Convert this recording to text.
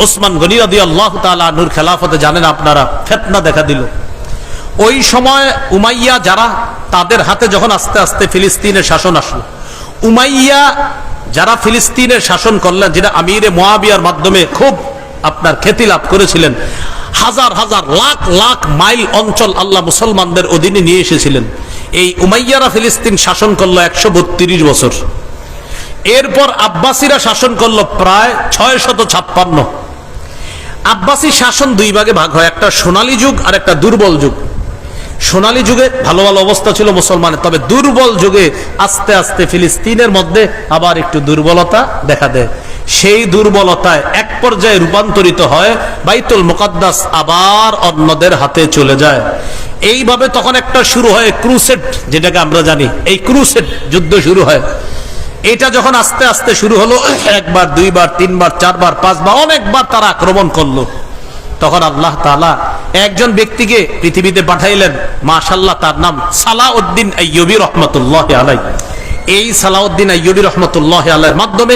ওসমান গনি রাদিয়াল্লাহু তাআলা আনহুর খেলাফতে জানেন আপনারা ফিতনা দেখা দিল। ওই সময় উমাইয়া যারা, তাদের হাতে যখন আস্তে আস্তে ফিলিস্তিনের শাসন আসলো, উমাইয়া যারা ফিলিস্তিনের শাসন করলেন, যেটা আমিরে মুয়াবিয়ার মাধ্যমে খুব আপনার খ্যাতি লাভ করেছিলেন, হাজার হাজার লাখ লাখ মাইল অঞ্চল আল্লাহ মুসলমানদের অধীনে নিয়ে এসেছিলেন। এই উমাইয়ারা ফিলিস্তিন শাসন করলো 132 বছর। এরপর আব্বাসীরা শাসন করলো প্রায় 656। আব্বাসী শাসন দুই ভাগে ভাগ হয়, একটা সোনালী যুগ আর একটা দুর্বল যুগ। সোনালী যুগে ভালো ভালো অবস্থা ছিল মুসলমানের, তবে দুর্বল যুগে আস্তে আস্তে ফিলিস্তিনের মধ্যে আবার একটু দুর্বলতা দেখা দেয়। সেই দুর্বলতায় এক পর্যায়ে রূপান্তরিত হয়, বাইতুল মুকাদ্দাস আবার অন্যদের হাতে চলে যায়। এইভাবে তখন একটা শুরু হয় ক্রুসেড, যেটাকে আমরা জানি, এই ক্রুসেড যুদ্ধ শুরু হয়। এটা যখন আস্তে আস্তে শুরু হলো, একবার, দুইবার, তিনবার, চারবার, পাঁচবার, অনেকবার তারা আক্রমণ করলো, তখন আল্লাহ তাআলা একজন ব্যক্তিকে পৃথিবীতে পাঠাইলেন, মাশাআল্লাহ, তার নাম সালাউদ্দিন আইয়ুবী রাহমাতুল্লাহি আলাইহি। এই সালাউদ্দিন আইয়ুবী রাহমাতুল্লাহি আলাইহির মাধ্যমে